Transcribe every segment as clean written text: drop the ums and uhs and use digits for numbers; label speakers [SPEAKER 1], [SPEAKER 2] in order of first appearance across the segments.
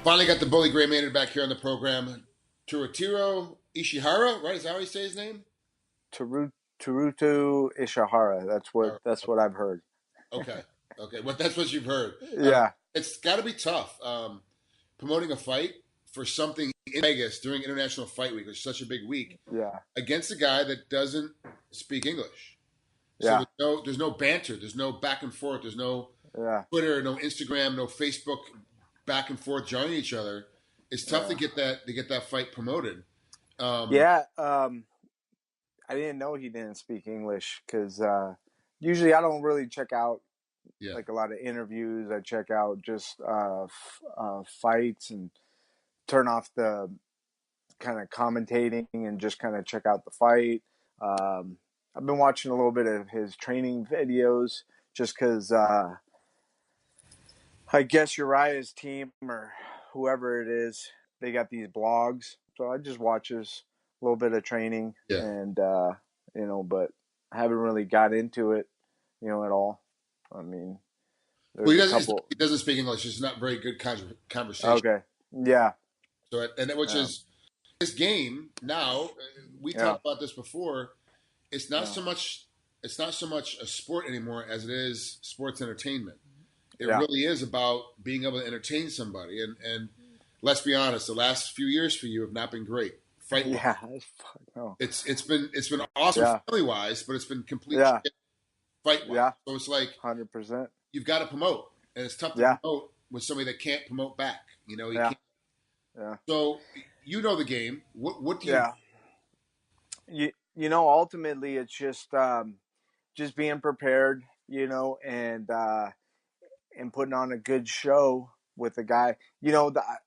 [SPEAKER 1] Finally got the bully Gray Maynard back here on the program. Teruto Ishihara, right? Is that how you say his name?
[SPEAKER 2] Teru- Teruto Ishihara. That's what
[SPEAKER 1] All right.
[SPEAKER 2] that's what I've heard.
[SPEAKER 1] Okay. Okay. Well, that's what you've heard.
[SPEAKER 2] Yeah,
[SPEAKER 1] It's got to be tough promoting a fight for something in Vegas during International Fight Week, which is such a big week,
[SPEAKER 2] yeah,
[SPEAKER 1] against a guy that doesn't speak English. So
[SPEAKER 2] yeah,
[SPEAKER 1] there's no banter, there's no back and forth, there's no
[SPEAKER 2] yeah,
[SPEAKER 1] Twitter, no Instagram, no Facebook back and forth jarring each other. It's tough to
[SPEAKER 2] yeah,
[SPEAKER 1] get that fight promoted. Um,
[SPEAKER 2] yeah. I didn't know he didn't speak English because usually I don't really check out
[SPEAKER 1] yeah,
[SPEAKER 2] like a lot of interviews. I check out just fights and turn off the kind of commentating and just kind of check out the fight. I've been watching a little bit of his training videos just because I guess Uriah's team or whoever it is, they got these blogs. So I just watches a little bit of training
[SPEAKER 1] yeah.
[SPEAKER 2] and but I haven't really got into it, at all. I mean,
[SPEAKER 1] Well,
[SPEAKER 2] there's a couple.
[SPEAKER 1] he doesn't speak English. It's not very good conversation.
[SPEAKER 2] Okay. Yeah.
[SPEAKER 1] So, and which
[SPEAKER 2] Yeah.
[SPEAKER 1] is this game now. We
[SPEAKER 2] Yeah.
[SPEAKER 1] talked about this before. It's not
[SPEAKER 2] Yeah.
[SPEAKER 1] so much. It's not so much a sport anymore as it is sports entertainment. It
[SPEAKER 2] Yeah.
[SPEAKER 1] really is about being able to entertain somebody. And let's be honest, the last few years for you have not been great. Fight wise.
[SPEAKER 2] Yeah. Fuck no.
[SPEAKER 1] It's been awesome
[SPEAKER 2] Yeah.
[SPEAKER 1] family wise, but it's been complete
[SPEAKER 2] Yeah.
[SPEAKER 1] shit fight wise.
[SPEAKER 2] Yeah.
[SPEAKER 1] So it's like
[SPEAKER 2] 100%.
[SPEAKER 1] you've got to promote, and it's tough to
[SPEAKER 2] Yeah.
[SPEAKER 1] promote with somebody that can't promote back. You
[SPEAKER 2] Yeah.
[SPEAKER 1] can't.
[SPEAKER 2] Yeah.
[SPEAKER 1] So you know the game. What do you?
[SPEAKER 2] Yeah. Ultimately it's just being prepared, and putting on a good show with the guy.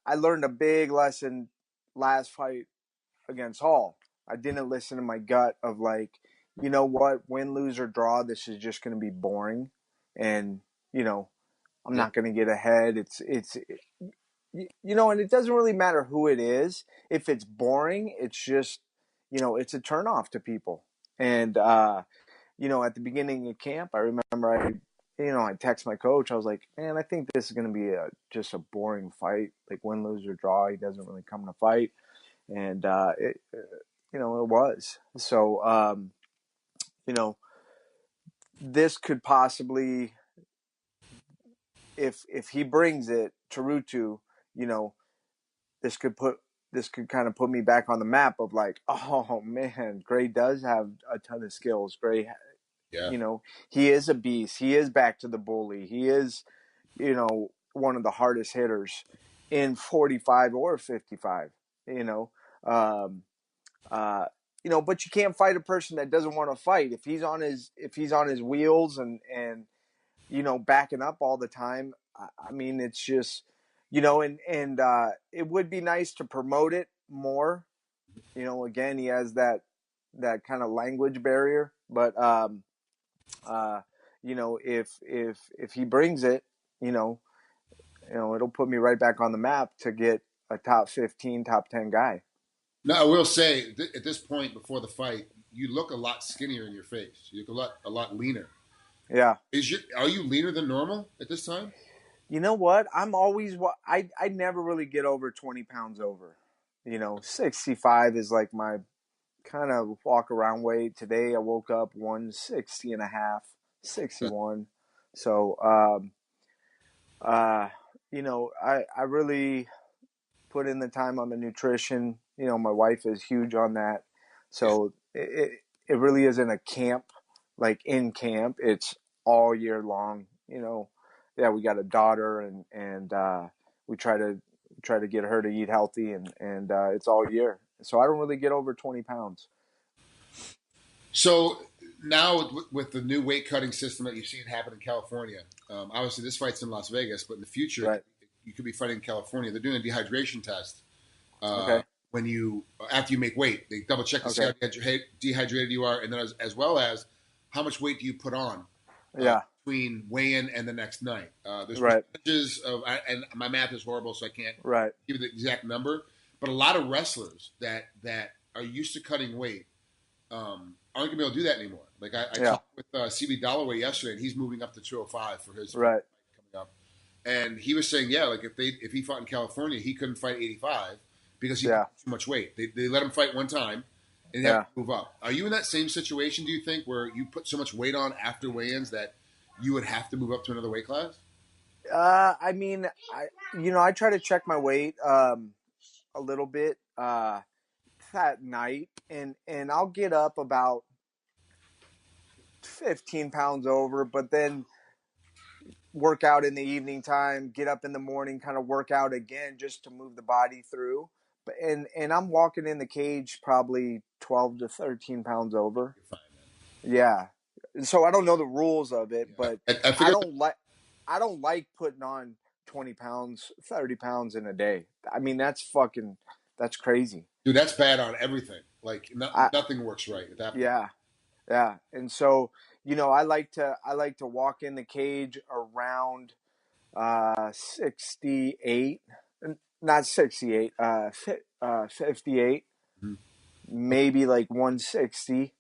[SPEAKER 2] I learned a big lesson last fight against Hall. I didn't listen to my gut of like, you know what, win, lose or draw, this is just going to be boring, and I'm
[SPEAKER 1] Yeah,
[SPEAKER 2] not going to get ahead. And it doesn't really matter who it is. If it's boring, it's just, it's a turnoff to people. And at the beginning of camp, I remember I text my coach. I was like, man, I think this is going to be just a boring fight, like win, lose or draw. He doesn't really come to fight, and it was. So this could possibly, if he brings it, Teruto, you know, this could kind of put me back on the map of like, oh man, Gray does have a ton of skills. Gray,
[SPEAKER 1] yeah,
[SPEAKER 2] he is a beast. He is back to the bully. He is, one of the hardest hitters in 45 or 55. You know, um, but you can't fight a person that doesn't want to fight. If he's on his wheels and backing up all the time, I mean, it's just, and it would be nice to promote it more. Again, he has that kind of language barrier, but if he brings it, you know, it'll put me right back on the map to get a top 15, top 10 guy.
[SPEAKER 1] No, I will say at this point before the fight, you look a lot skinnier in your face. You look a lot leaner.
[SPEAKER 2] Yeah.
[SPEAKER 1] Are you leaner than normal at this time?
[SPEAKER 2] You know what? I never really get over 20 pounds over. 65 is like my kind of walk around weight. Today I woke up 160 and a half, 61. So, I really put in the time on the nutrition. My wife is huge on that.
[SPEAKER 1] Yeah.
[SPEAKER 2] So it really isn't a camp, like in camp. It's all year long. Yeah, we got a daughter and we try to get her to eat healthy and it's all year. So I don't really get over 20 pounds.
[SPEAKER 1] So now with the new weight cutting system that you've seen happen in California, obviously this fight's in Las Vegas, but in the future
[SPEAKER 2] Right.
[SPEAKER 1] you could be fighting in California. They're doing a dehydration test
[SPEAKER 2] Okay.
[SPEAKER 1] when you after you make weight. They double check to see
[SPEAKER 2] Okay.
[SPEAKER 1] how dehydrated you are, and then as well as how much weight do you put on
[SPEAKER 2] Yeah.
[SPEAKER 1] between weigh-in and the next night. There's
[SPEAKER 2] Right.
[SPEAKER 1] percentages of, and my math is horrible, so I can't
[SPEAKER 2] Right.
[SPEAKER 1] give you the exact number. But a lot of wrestlers that are used to cutting weight aren't gonna be able to do that anymore. Like I
[SPEAKER 2] Yeah.
[SPEAKER 1] talked with CB Dalloway yesterday, and he's moving up to 205 for his
[SPEAKER 2] Right.
[SPEAKER 1] fight coming up. And he was saying, yeah, like if he fought in California, he couldn't fight 85 because he put
[SPEAKER 2] Yeah.
[SPEAKER 1] too much weight. They let him fight one time, and he had to
[SPEAKER 2] Yeah.
[SPEAKER 1] move up. Are you in that same situation? Do you think where you put so much weight on after weigh-ins that you would have to move up to another weight class?
[SPEAKER 2] I mean, I try to check my weight a little bit at night, and I'll get up about 15 pounds over, but then work out in the evening time, get up in the morning, kind of work out again just to move the body through. But and I'm walking in the cage probably 12 to 13 pounds over.
[SPEAKER 1] You're fine, man.
[SPEAKER 2] Yeah. So I don't know the rules of it,
[SPEAKER 1] Yeah,
[SPEAKER 2] but
[SPEAKER 1] I
[SPEAKER 2] I
[SPEAKER 1] figured.
[SPEAKER 2] don't like I don't like putting on 20 pounds, 30 pounds in a day. I mean, that's crazy.
[SPEAKER 1] Dude, that's bad on everything. Like
[SPEAKER 2] I
[SPEAKER 1] nothing works right at that point.
[SPEAKER 2] Yeah. Yeah. And so, I like to walk in the cage around 68, not 68, 58,
[SPEAKER 1] Mhm.
[SPEAKER 2] maybe like 160,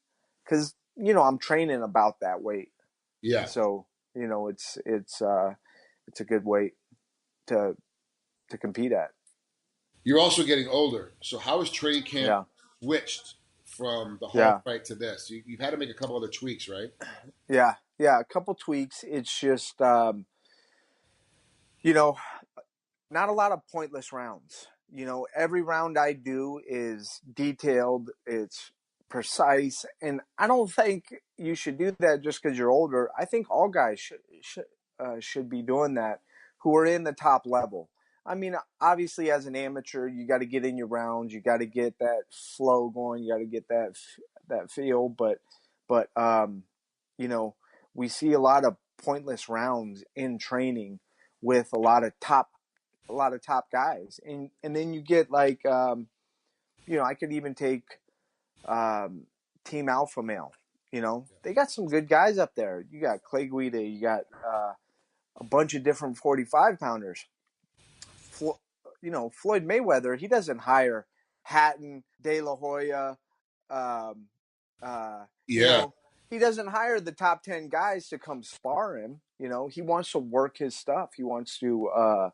[SPEAKER 2] because I'm training about that weight.
[SPEAKER 1] Yeah,
[SPEAKER 2] So it's a good weight to compete at.
[SPEAKER 1] you're also getting older. So how has training camp
[SPEAKER 2] Yeah.
[SPEAKER 1] switched from the hall
[SPEAKER 2] Yeah.
[SPEAKER 1] fight to this? You've had to make a couple other tweaks, right?
[SPEAKER 2] Yeah. Yeah. A couple tweaks. It's just you know not a lot of pointless rounds. Every round I do is detailed, it's precise, and I don't think you should do that just because you're older. I think all guys should be doing that who are in the top level. I mean, obviously, as an amateur, you got to get in your rounds, you got to get that flow going, you got to get that feel. But you know, we see a lot of pointless rounds in training with a lot of top guys, and then you get like I could even take um, Team Alpha Male. They got some good guys up there. You got Clay Guida, you got a bunch of different 45 pounders. Floyd Mayweather, he doesn't hire Hatton, De La Hoya, um, uh, you
[SPEAKER 1] Yeah.
[SPEAKER 2] know, he doesn't hire the top 10 guys to come spar him. He wants to work his stuff. He wants to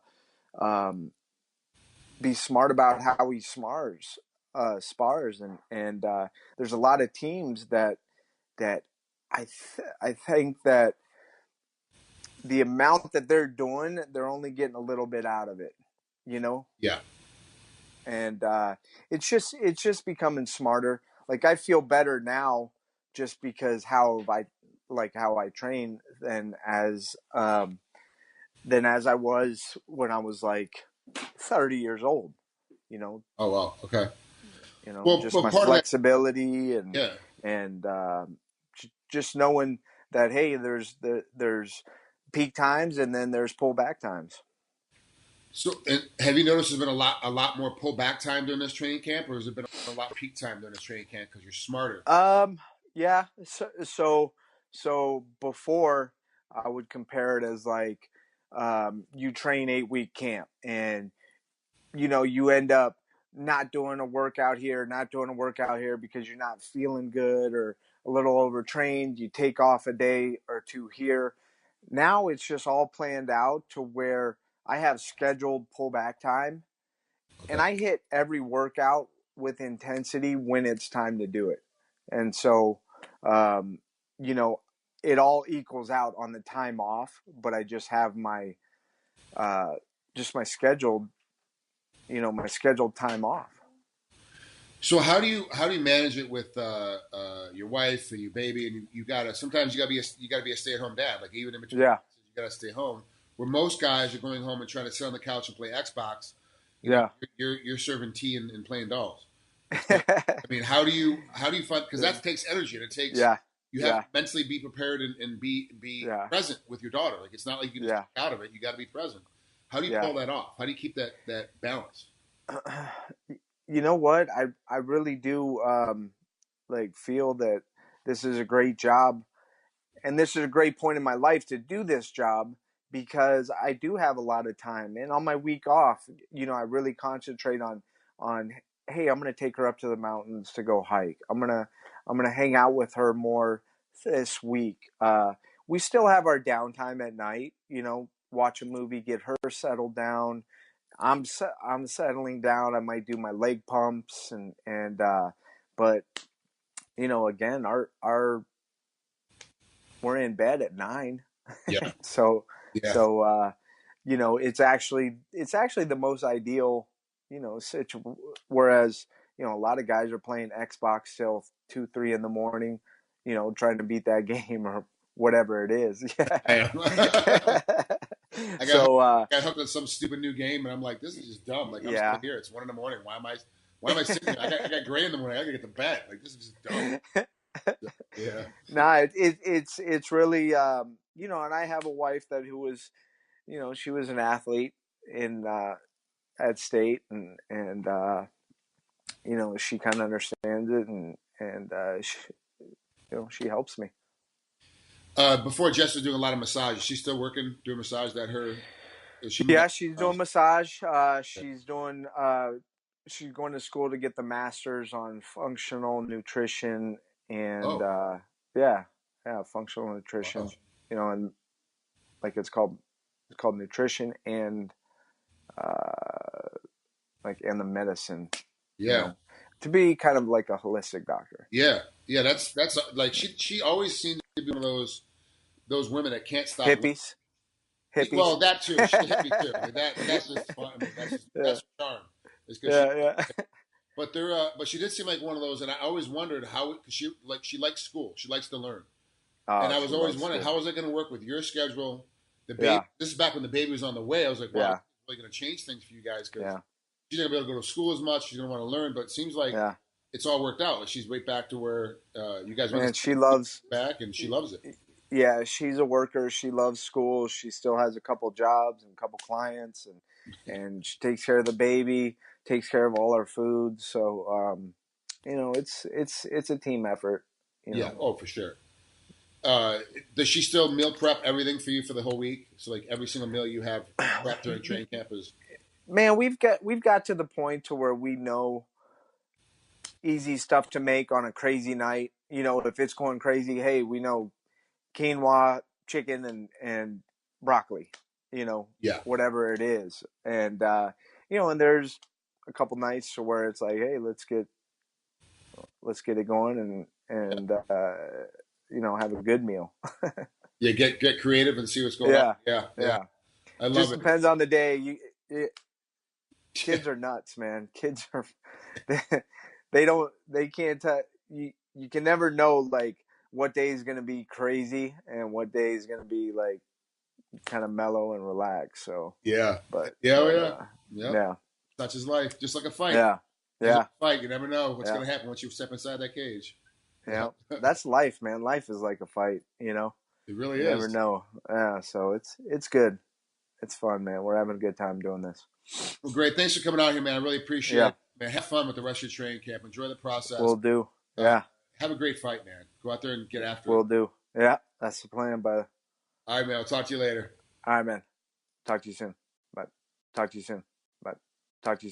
[SPEAKER 2] um, be smart about how he spars, and there's a lot of teams that I think that the amount that they're doing, they're only getting a little bit out of it, you know,
[SPEAKER 1] Yeah.
[SPEAKER 2] and it's just becoming smarter. Like I feel better now just because how I train than as I was when I was like 30 years old. You know,
[SPEAKER 1] Oh wow. Okay.
[SPEAKER 2] just
[SPEAKER 1] Well,
[SPEAKER 2] my
[SPEAKER 1] part of that.
[SPEAKER 2] flexibility
[SPEAKER 1] Yeah.
[SPEAKER 2] and just knowing that hey, there's peak times and then there's pullback times.
[SPEAKER 1] So, and have you noticed there's been a lot more pullback time during this training camp, or has it been a lot peak time during this training camp because you're smarter?
[SPEAKER 2] Yeah. So before I would compare it as like you train 8-week camp and you end up not doing a workout here, not doing a workout here because you're not feeling good or a little overtrained. You take off a day or two here. Now it's just all planned out to where I have scheduled pullback time and
[SPEAKER 1] Okay.
[SPEAKER 2] I hit every workout with intensity when it's time to do it. And so, um, you know, it all equals out on the time off, but I just have uh, my scheduled time off.
[SPEAKER 1] So how do you manage it with your wife and your baby, and you gotta sometimes you gotta be a stay at home dad. Like even in between
[SPEAKER 2] Yeah.
[SPEAKER 1] classes, you gotta stay home. Where most guys are going home and trying to sit on the couch and play Xbox,
[SPEAKER 2] Yeah.
[SPEAKER 1] you're serving tea and playing dolls. So, I mean, how do you find because that takes energy and it takes
[SPEAKER 2] Yeah.
[SPEAKER 1] you have to
[SPEAKER 2] Yeah.
[SPEAKER 1] mentally be prepared and be
[SPEAKER 2] Yeah.
[SPEAKER 1] present with your daughter. Like it's not like you can just
[SPEAKER 2] Yeah.
[SPEAKER 1] get out of it. You got to be present. How do you
[SPEAKER 2] Yeah.
[SPEAKER 1] pull that off? How do you keep that balance?
[SPEAKER 2] You know what? I really do like feel that this is a great job and this is a great point in my life to do this job because I do have a lot of time. And on my week off, I really concentrate on hey, I'm going to take her up to the mountains to go hike. I'm going to hang out with her more this week. We still have our downtime at night, watch a movie, get her settled down. I'm settling down. I might do my leg pumps but again, our we're in bed at 9.
[SPEAKER 1] Yeah.
[SPEAKER 2] so
[SPEAKER 1] Yeah.
[SPEAKER 2] so it's actually the most ideal whereas a lot of guys are playing Xbox till 2-3 in the morning, trying to beat that game or whatever it is.
[SPEAKER 1] I am. I got
[SPEAKER 2] so
[SPEAKER 1] got hooked on some stupid new game, and I'm like, this is just dumb. Like I'm still
[SPEAKER 2] yeah.
[SPEAKER 1] here. It's 1 a.m. Why am I sitting here? I got Gray in the morning. I gotta get to bed. Like this is just dumb. Yeah.
[SPEAKER 2] Nah, it's really and I have a wife who was she was an athlete in at state, and she kind of understands it, and she helps me.
[SPEAKER 1] Before Jess was doing a lot of massage. Is she still working doing massage?
[SPEAKER 2] Yeah, she's doing massage. She's going to school to get the master's on functional nutrition and
[SPEAKER 1] Oh,
[SPEAKER 2] yeah, functional
[SPEAKER 1] wow.
[SPEAKER 2] nutrition. And like it's called nutrition and and the medicine.
[SPEAKER 1] Yeah.
[SPEAKER 2] To be kind of like a holistic doctor.
[SPEAKER 1] Yeah. Yeah. That's like she always seemed to be one of those women that can't stop.
[SPEAKER 2] Hippies.
[SPEAKER 1] Well, that too. She's a hippie too. Like that's just fun. I mean,
[SPEAKER 2] Yeah.
[SPEAKER 1] that's her charm. It's because
[SPEAKER 2] Yeah.
[SPEAKER 1] but she did seem like one of those, and I always wondered how because she likes school. She likes to learn, and I was always wondering how was it going to work with your schedule. The baby.
[SPEAKER 2] Yeah.
[SPEAKER 1] This is back when the baby was on the way. I was like, wow,
[SPEAKER 2] Yeah.
[SPEAKER 1] it's really going to change things for you guys because
[SPEAKER 2] Yeah.
[SPEAKER 1] she's not going to be able to go to school as much. She's going to want to learn, but it seems like it's all worked out. Like she's right back to where you guys went.
[SPEAKER 2] And she loves
[SPEAKER 1] back, and she loves it.
[SPEAKER 2] Yeah, she's a worker. She loves school. She still has a couple jobs and a couple clients, and she takes care of the baby, takes care of all our food. So, it's a team effort.
[SPEAKER 1] Yeah. Oh, for sure. Does she still meal prep everything for you for the whole week? So like every single meal you have prepped during training camp is.
[SPEAKER 2] Man, we've got to the point to where we know easy stuff to make on a crazy night. If it's going crazy, hey, we know quinoa, chicken, and broccoli,
[SPEAKER 1] Yeah.
[SPEAKER 2] whatever it is. And, and there's a couple nights where it's like, hey, let's get it going and have a good meal.
[SPEAKER 1] Yeah. Get creative and see what's going on. Yeah. I love
[SPEAKER 2] Just
[SPEAKER 1] it.
[SPEAKER 2] depends on the day. Kids are nuts, man. Kids are, they can't, you can never know like what day is going to be crazy and what day is going to be like kind of mellow and relaxed. So
[SPEAKER 1] yeah.
[SPEAKER 2] But
[SPEAKER 1] Yeah. Such is life. Just like a fight.
[SPEAKER 2] Yeah.
[SPEAKER 1] Like a fight. You never know what's going to happen once you step inside that cage.
[SPEAKER 2] Yeah. That's life, man. Life is like a fight,
[SPEAKER 1] It really is.
[SPEAKER 2] You never know. Yeah. So it's good. It's fun, man. We're having a good time doing this.
[SPEAKER 1] Well, great. Thanks for coming out here, man. I really appreciate it. Man, have fun with the rest of your training camp. Enjoy the process.
[SPEAKER 2] We'll do. Yeah.
[SPEAKER 1] Have a great fight, man. Go out there and get after it.
[SPEAKER 2] We'll do. Yeah. That's the plan, brother.
[SPEAKER 1] All right, man. I'll talk to you later.
[SPEAKER 2] All right, man. Talk to you soon. Bye. Talk to you soon. Bye. Talk to you soon.